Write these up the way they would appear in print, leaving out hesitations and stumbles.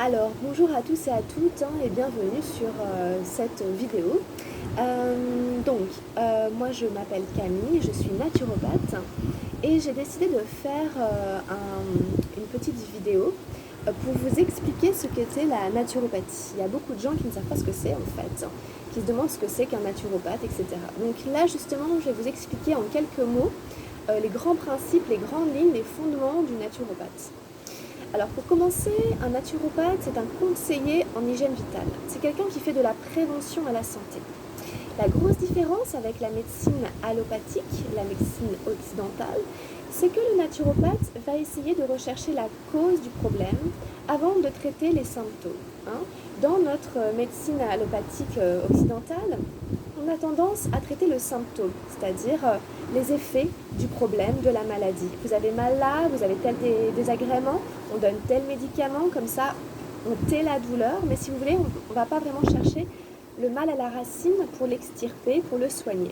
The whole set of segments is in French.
Alors, bonjour à tous et à toutes et bienvenue sur cette vidéo. Moi je m'appelle Camille, je suis naturopathe et j'ai décidé de faire une petite vidéo pour vous expliquer ce qu'était la naturopathie. Il y a beaucoup de gens qui ne savent pas ce que c'est en fait, qui se demandent ce que c'est qu'un naturopathe, etc. Donc là justement, je vais vous expliquer en quelques mots les grands principes, les grandes lignes, les fondements du naturopathe. Alors pour commencer, un naturopathe, c'est un conseiller en hygiène vitale. C'est quelqu'un qui fait de la prévention à la santé. La grosse différence avec la médecine allopathique, la médecine occidentale, c'est que le naturopathe va essayer de rechercher la cause du problème avant de traiter les symptômes. Dans notre médecine allopathique occidentale, on a tendance à traiter le symptôme, c'est-à-dire les effets du problème, de la maladie. Vous avez mal là, vous avez tel désagrément, on donne tel médicament, comme ça on tait la douleur, mais si vous voulez, on ne va pas vraiment chercher le mal à la racine pour l'extirper, pour le soigner.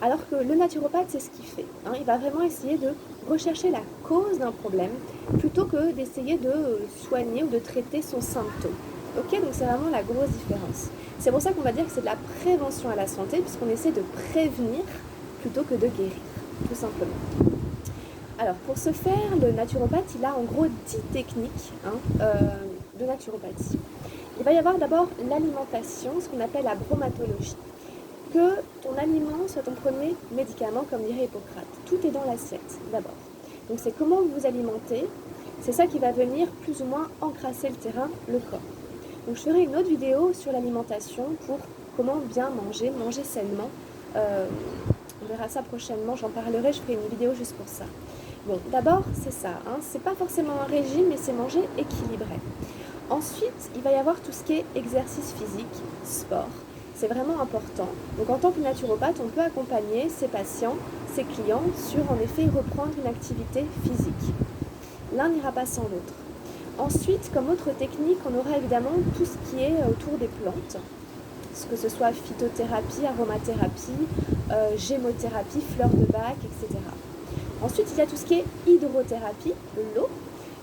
Alors que le naturopathe, c'est ce qu'il fait. Il va vraiment essayer de rechercher la cause d'un problème plutôt que d'essayer de soigner ou de traiter son symptôme. Ok, donc c'est vraiment la grosse différence. C'est pour ça qu'on va dire que c'est de la prévention à la santé, puisqu'on essaie de prévenir plutôt que de guérir, tout simplement. Alors, pour ce faire, le naturopathe, il a en gros 10 techniques de naturopathie. Il va y avoir d'abord l'alimentation, ce qu'on appelle la bromatologie. Que ton aliment soit ton premier médicament, comme dirait Hippocrate. Tout est dans l'assiette, d'abord. Donc c'est comment vous vous alimentez, c'est ça qui va venir plus ou moins encrasser le terrain, le corps. Donc je ferai une autre vidéo sur l'alimentation pour comment bien manger, manger sainement. On verra ça prochainement, j'en parlerai, je ferai une vidéo juste pour ça. Bon, d'abord c'est ça, c'est pas forcément un régime, mais c'est manger équilibré. Ensuite, il va y avoir tout ce qui est exercice physique, sport. C'est vraiment important. Donc en tant que naturopathe, on peut accompagner ses patients, ses clients sur en effet reprendre une activité physique. L'un n'ira pas sans l'autre. Ensuite, comme autre technique, on aura évidemment tout ce qui est autour des plantes, que ce soit phytothérapie, aromathérapie, gémothérapie, fleurs de bac, etc. Ensuite, il y a tout ce qui est hydrothérapie, l'eau.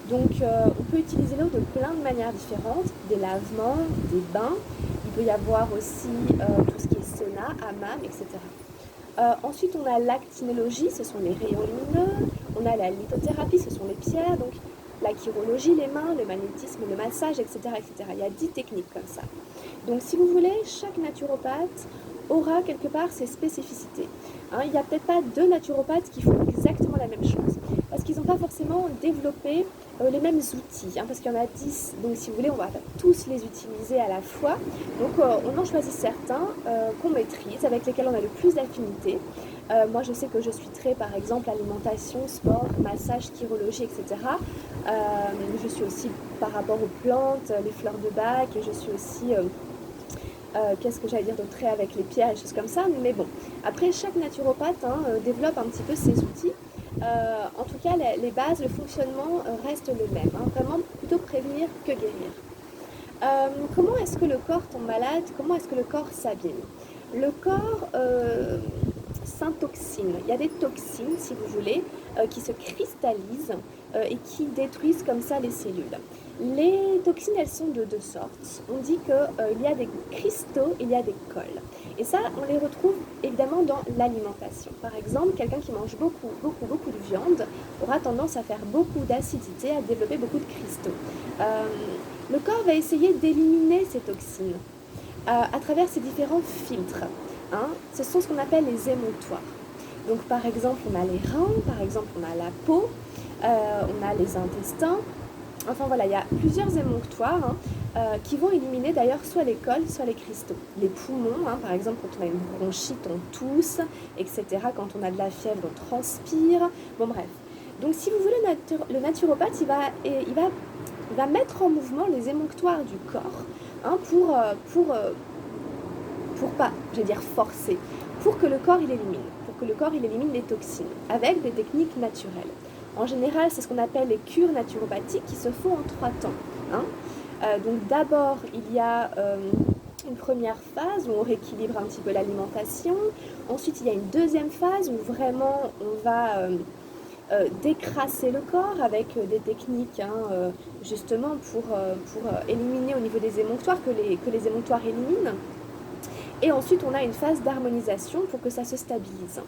Donc on peut utiliser l'eau de plein de manières différentes, des lavements, des bains. Il peut y avoir aussi tout ce qui est sauna, hammam, etc. Ensuite, on a l'actinologie, ce sont les rayons lumineux. On a la lithothérapie, ce sont les pierres. Donc la chirurgie, les mains, le magnétisme, le massage, etc., etc. Il y a 10 techniques comme ça. Donc si vous voulez, chaque naturopathe aura quelque part ses spécificités. Il n'y a peut-être pas deux naturopathes qui font exactement la même chose, parce qu'ils n'ont pas forcément développé les mêmes outils, parce qu'il y en a 10, donc si vous voulez, on va tous les utiliser à la fois. Donc on en choisit certains qu'on maîtrise, avec lesquels on a le plus d'affinité. Moi je sais que je suis très, par exemple, alimentation, sport, massage, chirurgie, etc. Je suis aussi par rapport aux plantes, les fleurs de bac, et je suis aussi... qu'est-ce que j'allais dire de trait avec les pierres et choses comme ça, mais bon, après chaque naturopathe développe un petit peu ses outils. En tout cas, les bases, le fonctionnement reste le même, vraiment plutôt prévenir que guérir. Comment est-ce que le corps tombe malade? Comment est-ce que le corps s'abîme? Le corps s'intoxine. Il y a des toxines, si vous voulez, qui se cristallisent et qui détruisent comme ça les cellules. Les toxines, elles sont de deux sortes. On dit qu'il y a des cristaux, il y a des cols. Et ça, on les retrouve évidemment dans l'alimentation. Par exemple, quelqu'un qui mange beaucoup de viande aura tendance à faire beaucoup d'acidité, à développer beaucoup de cristaux. Le corps va essayer d'éliminer ces toxines à travers ces différents filtres. Ce sont ce qu'on appelle les émonctoires. Donc par exemple, on a les reins, par exemple, on a la peau, on a les intestins. Enfin voilà, il y a plusieurs émonctoires qui vont éliminer d'ailleurs soit les cols, soit les cristaux. Les poumons, par exemple, quand on a une bronchite, on tousse, etc. Quand on a de la fièvre, on transpire. Bon bref. Donc si vous voulez, le naturopathe, il va mettre en mouvement les émonctoires du corps pour pas, je vais dire forcer, pour que le corps il élimine les toxines, avec des techniques naturelles. En général, c'est ce qu'on appelle les cures naturopathiques qui se font en 3 temps. Donc d'abord, il y a une première phase où on rééquilibre un petit peu l'alimentation. Ensuite, il y a une deuxième phase où vraiment on va décrasser le corps avec des techniques justement pour éliminer au niveau des émonctoires, que les émonctoires éliminent. Et ensuite, on a une phase d'harmonisation pour que ça se stabilise.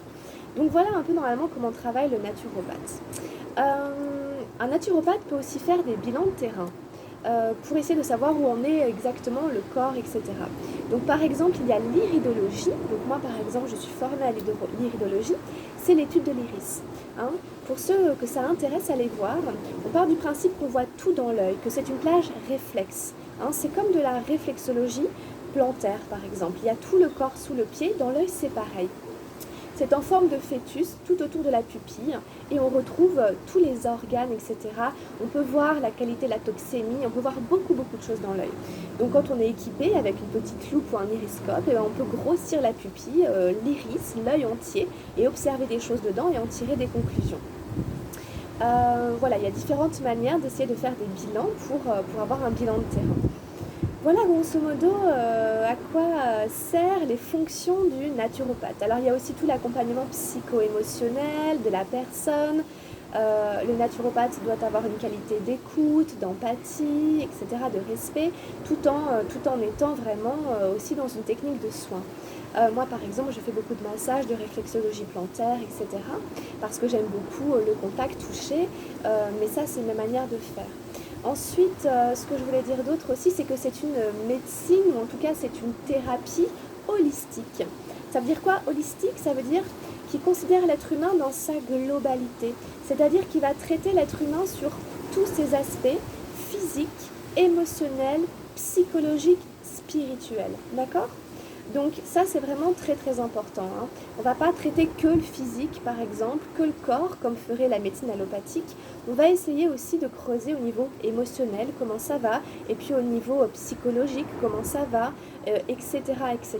Donc voilà un peu normalement comment travaille le naturopathe. Un naturopathe peut aussi faire des bilans de terrain pour essayer de savoir où en est exactement le corps, etc. Donc par exemple, il y a l'iridologie. Donc moi par exemple, je suis formée à l'iridologie. C'est l'étude de l'iris. Hein. Pour ceux que ça intéresse, allez voir. On part du principe qu'on voit tout dans l'œil, que c'est une plage réflexe. Hein. C'est comme de la réflexologie plantaire par exemple. Il y a tout le corps sous le pied. Dans l'œil, c'est pareil. C'est en forme de fœtus tout autour de la pupille et on retrouve tous les organes, etc. On peut voir la qualité de la toxémie, on peut voir beaucoup de choses dans l'œil. Donc quand on est équipé avec une petite loupe ou un iriscope, on peut grossir la pupille, l'iris, l'œil entier et observer des choses dedans et en tirer des conclusions. Voilà, il y a différentes manières d'essayer de faire des bilans pour avoir un bilan de terrain. Voilà grosso modo à quoi servent les fonctions du naturopathe. Alors il y a aussi tout l'accompagnement psycho-émotionnel de la personne. Le naturopathe doit avoir une qualité d'écoute, d'empathie, etc., de respect, tout en étant vraiment aussi dans une technique de soin. Moi par exemple, je fais beaucoup de massages, de réflexologie plantaire, etc., parce que j'aime beaucoup le contact touché, mais ça c'est ma manière de faire. Ensuite, ce que je voulais dire d'autre aussi, c'est que c'est une médecine, ou en tout cas c'est une thérapie holistique. Ça veut dire quoi, holistique? Ça veut dire qu'il considère l'être humain dans sa globalité. C'est-à-dire qu'il va traiter l'être humain sur tous ses aspects physiques, émotionnels, psychologiques, spirituels. D'accord? Donc ça c'est vraiment très important. Hein. On ne va pas traiter que le physique par exemple, que le corps comme ferait la médecine allopathique. On va essayer aussi de creuser au niveau émotionnel comment ça va et puis au niveau psychologique comment ça va, etc. etc.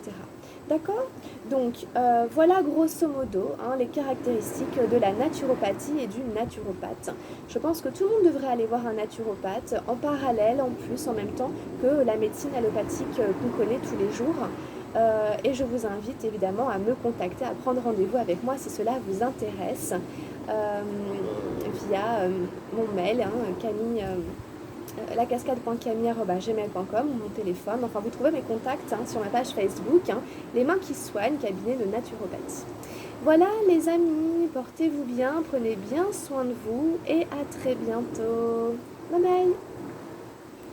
D'accord? Donc voilà grosso modo les caractéristiques de la naturopathie et du naturopathe. Je pense que tout le monde devrait aller voir un naturopathe en parallèle, en plus, en même temps que la médecine allopathique qu'on connaît tous les jours. Et je vous invite évidemment à me contacter, à prendre rendez-vous avec moi si cela vous intéresse via mon mail, Camille, lacascade.camille@gmail.com ou mon téléphone. Enfin, vous trouvez mes contacts sur ma page Facebook, Les Mains qui Soignent, cabinet de naturopathie. Voilà les amis, portez-vous bien, prenez bien soin de vous et à très bientôt. Bye bye.